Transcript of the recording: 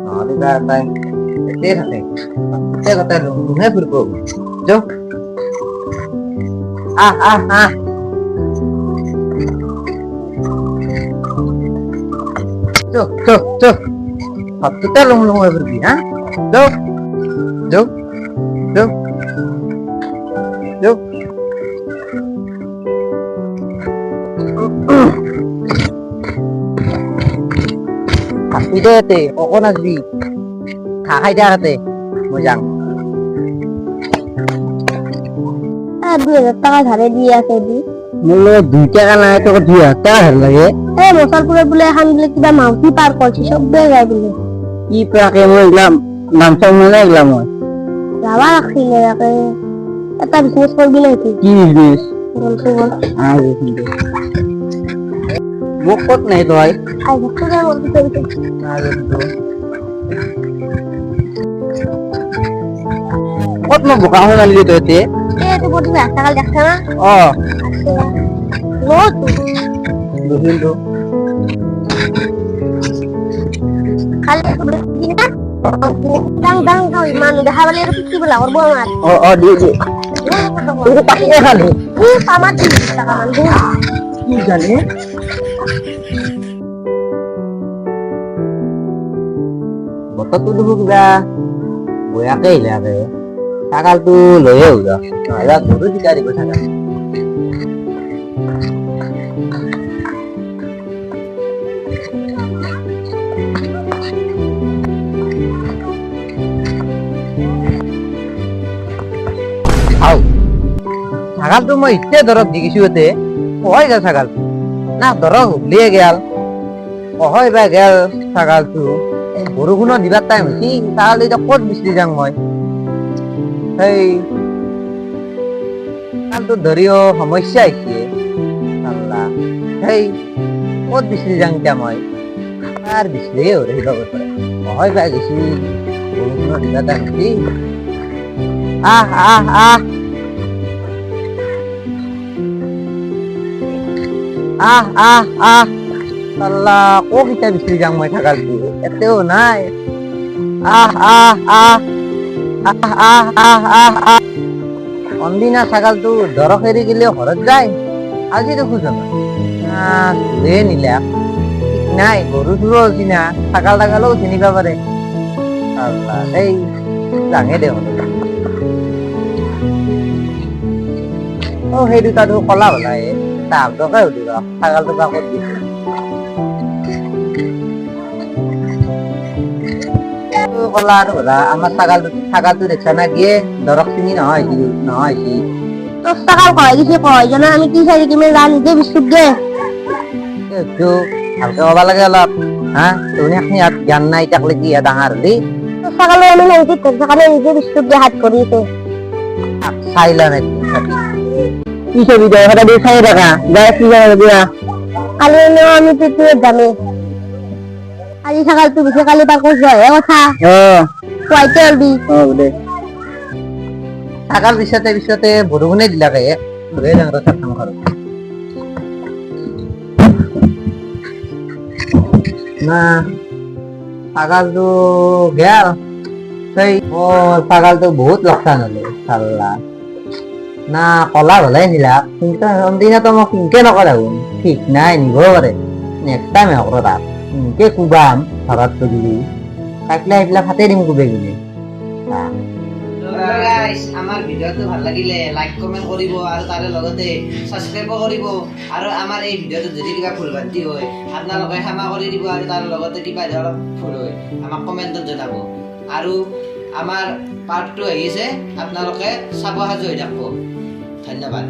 নহ'লে বা তাই এতেই থাকে গোটেই গোটেই লুহে ফুৰিব যো আহ আহ আহ যো যো যো সবটোতে লুং লুং হৈ ফুৰিবি হা যো যো যো যো থাকবি দে ইয়াতে ককো নাযাবি খাই দিয়া তাতে মই যাম 2000 টাকা ধারে দিয়ে আছে দি মোলৈ 2 টাকা নাই তোক 2000 টাকা ধার লাগে মশালপুরে বলে এখন বলে কিবা মাউসি পার করছে সবে যায় বলে কি প্রাকে মই এগলাম নাম চাম মানে এগলাম মই যাবা রাখছিলে একে এটা বিজনেস করবি নাকি কি বিজনেস বলছো বল মোক কত নাই তই আই দেখো না বলতে চাইছে কত মই বোকা হৈ মালিলি তই তে তো বডি রাস্তাকাল দেখছ না আচ্ছা রোজ বুঝিল তো খালি দিন না দাং দাং দাং মানু দেখা বলে কি বলা করব আমার দি তুই পাকিয়ে খালি আমার 30 টাকা মান কি জানি বতৰটো দেখো কিবা বয়াকে আহিলে ছাগালটো লৈয়ে উৰা নহ'লে গৰু জিকাই দিব ছাগাল ছাগালটো মই এতিয়া দৰৱ দি গৈছো এতে কয় গেল ছাগালটো না দৰৱ উলিয়ে গেল কয় বা গেল ছাগালটো বৰষুণৰ দিবাৰ টাইম হৈছে ছাগাল এতিয়া ক'ত বিচাৰি যাম মই সেই ছাগালটো ধৰিও সমস্যা হৈছে আল্লাহ সেই ক'ত বিচাৰি যাম এতিয়া মই আৰ বিচাৰিয়ে হৈ ৰহিব পাৰে কয় বা গৈছি বৰষুণৰ দিবার টাইম হৈছে আহ আহ আহ আহ আহ আহ আল্লাহ ক কিটা বিচাৰি যাম মই ছাগালটো এতেও নাই আহ আহ আহ আহ আহ আহ আহ আহ অনদিনা ছাগালটো দৰক এৰি গেলে ঘৰত যায় আজি দেখো জানো ঘূৰে নিলা ঠিক নাই গৰু চৰু হৈছে না ছাগাল তাগালেও চিনিব পাৰে আল্লাহ এই যাঙে দে সেই দুটাটো কলা হলাই তাহাঁতকে সুধিব ছাগালটো বা ক'ত দিছে কলা আৰু ধৰা আমাৰ ছাগালটো দেখছা না গিয়ে দৰক চিনি নহয় তোর টাকা কয় দিছে কয় জানা আমি কি চাই কি মেলা নিজে বিস্কুট দে একটু ভালকে ক'ব লাগে অলপ হা তুমি এখনি জ্ঞান নাই তাকলে কি ডাঙৰ দি তোর সকালে আমি নাকি তোর সকালে নিজে বিস্কুট দিয়ে হাত করিয়েছে চাইলা নাকি কি ছবি দেয় ওটা দিয়ে চাই রাখা যা কি জানা দিয়া কালি আমি তুই জানে কালি সকাল তুই বিশে কালি পার করছ কথা কয়তে অলবি দে ছাগাল পিছতে বৰষুণে দিলাকে ধৰে ডাঙৰ চাকম ঘৰত না ছাগালটো গেল সেই ছাগালটো বহুত লোকচান হলে চাল্লা না কলা হলাই নিলা কিন্তু দিনাতো মই কিনকে নকৰা ঠিক নাই নিব পাৰে নেক্সট টাইম নকৰো তাক কিনকে কুবাম ঘৰত দিলি থাকিলে এইবিলাক হাতে দিম কুবে গিলে আমাৰ ভিডিঅ'টো ভাল লাগিলে লাইক কমেন্ট কৰিব আৰু তাৰে লগতে সাবস্ক্ৰাইব কৰিব আৰু আমাৰ এই ভিডিঅ'টো যদি কিবা ভুল ভ্ৰান্তি হয় আপোনালোকে ক্ষমা কৰি দিব আৰু তাৰ লগতে কিবা অলপ ভুল হয় আমাক কমেন্টত জনাব আৰু আমাৰ পাৰ্ট 2 আহিছে আপোনালোকে চাব সাজু হৈ থাকিব ধন্যবাদ।